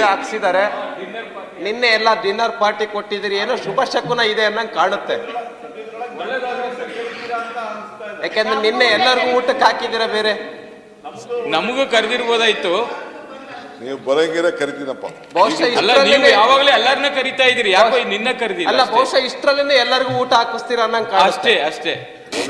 ಬೇರೆ ಹಾಕ್ಸಿದ್ದಾರೆ. ನಿನ್ನೆ ಎಲ್ಲ ಡಿನ್ನರ್ ಪಾರ್ಟಿ ಕೊಟ್ಟಿದ್ದೀರಿ, ಏನೋ ಶುಭ ಶಕುನ ಇದೆ ಅನ್ನಂಗೆ ಕಾಣುತ್ತೆ. ಯಾಕೆಂದ್ರೆ ನಿನ್ನೆ ಎಲ್ಲರಿಗೂ ಊಟಕ್ಕೆ ಹಾಕಿದ್ದೀರಾ ಬೇರೆ. ನಮಗೂ ಕರೆದಿರ್ಬೋದಾಯ್ತು. ನೀವು ಬರಂಗಿರ ಕರಿತೀನಪ್ಪ. ಬಹುಶಃ ನೀವು ಯಾವಾಗಲೇ ಎಲ್ಲರನ್ನ ಕರಿತಾ ಇದೀರಿ, ಯಾಕೋ ನಿನ್ನ ಕರೆದಿಲ್ಲ. ಅಲ್ಲ, ಬಹುಶಃ ಇಷ್ಟರಲ್ಲೇ ಎಲ್ಲರಿಗೂ ಊಟ ಹಾಕಿಸ್ತೀರಾ ಅನ್ನಂಗೆ ಅಷ್ಟೇ ಅಷ್ಟೇ.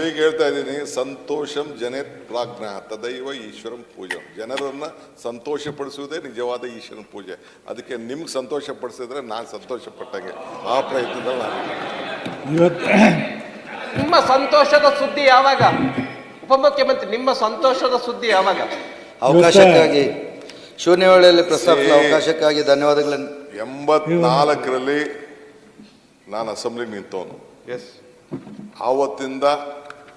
ಈಗ ಹೇಳ್ತಾ ಇದ್ದೀನಿ, ಸಂತೋಷಂ ಜನೇತ್ ಪ್ರಾಜ್ಞ ತದೈವ ಈಶ್ವರಂ ಪೂಜೆ. ಜನರನ್ನ ಸಂತೋಷ ಪಡಿಸುವುದೇ ನಿಜವಾದ ಈಶ್ವರನ ಪೂಜೆ. ಅದಕ್ಕೆ ನಿಮ್ಗೆ ಸಂತೋಷ ಪಡಿಸಿದ್ರೆ ನಾನು ಸಂತೋಷ ಪಟ್ಟಂಗೆ. ಆ ಪ್ರಯತ್ನದಲ್ಲಿ ನಾನು ನಿಮ್ಮ ಸಂತೋಷದ ಸುದ್ದಿ ಯಾವಾಗ ಉಪಮುಖ್ಯಮಂತ್ರಿ? ನಿಮ್ಮ ಸಂತೋಷದ ಸುದ್ದಿ ಯಾವಾಗ? ಅವಕಾಶಕ್ಕಾಗಿ ಶೂನ್ಯ ವೇಳೆಯಲ್ಲಿ ಪ್ರಸ್ತಾಪಿಸಿದ ಅವಕಾಶಕ್ಕಾಗಿ ಧನ್ಯವಾದಗಳನ್ನು. 84ರಲ್ಲಿ ನಾನು ಅಸೆಂಬ್ಲಿಗೆ ನಿಂತವನು. ಆವತ್ತಿಂದ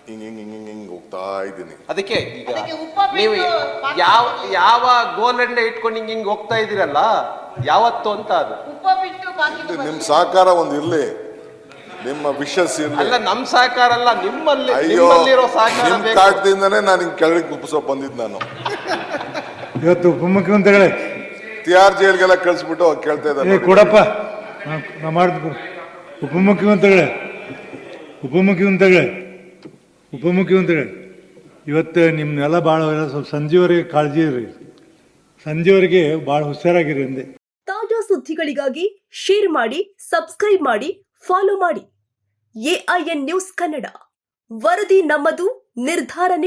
ಹಿಂಗ್ ಹೋಗ್ತಾ ಇದ್ದೀನಿ. ಅದಕ್ಕೆ ಈಗ ನೀವು ಯಾವ ಗೋಲಂಡೆ ಇಟ್ಕೊಂಡು ಹಿಂಗ್ ಹೋಗ್ತಾ ಇದ್ದೀರಲ್ಲ, ಯಾವತ್ತು ಅಂತ ಅದು ನಿಮ್ ಸಹಕಾರ ಒಂದು ಇರ್ಲಿ, ನಿಮ್ಮ ವಿಶಸ್ ಇರ್ಲಿ. ಅಲ್ಲ, ನಮ್ ಸಹಕಾರ ಅಲ್ಲ, ಅಯ್ಯೋ, ನಿಮ್ ಕಾಟದಿಂದನೇ ನಾನು ಹಿಂಗ್ ಕೆಳಗೆ ಕುಪ್ಸೋ ಬಂದಿದ್ದು. ನಾನು ಇವತ್ತು ಉಪಮುಖ್ಯಮಂತ್ರಿಗಳೇ ತಿಹಾರ್ ಜೈಲ್ಗೆಲ್ಲ ಕಳಿಸ್ಬಿಟ್ಟು ಕೇಳ್ತಾ ಇದ್ದಾರೆ ಕೊಡಪ್ಪ, ನಾ ಮಾಡಿದ್ವು. ಉಪಮುಖ್ಯಮಂತ್ರಿಗಳೇ ಇವತ್ತು ನಿಮ್ಮನ್ನೆಲ್ಲ ಭಾಳ ಸ್ವಲ್ಪ ಸಂಜೆವರೆಗೆ ಕಾಳಜಿ ಇರ್ರಿ, ಸಂಜೆವರೆಗೆ ಭಾಳ ಹುಷಾರಾಗಿರಿ ಅಂದೆ. ತಾಜಾ ಸುದ್ದಿಗಳಿಗಾಗಿ ಶೇರ್ ಮಾಡಿ, ಸಬ್ಸ್ಕ್ರೈಬ್ ಮಾಡಿ, ಫಾಲೋ ಮಾಡಿ. AIN ನ್ಯೂಸ್ ಕನ್ನಡ, ವರದಿ ನಮ್ಮದು, ನಿರ್ಧಾರ ನಿಮ್ಮದು.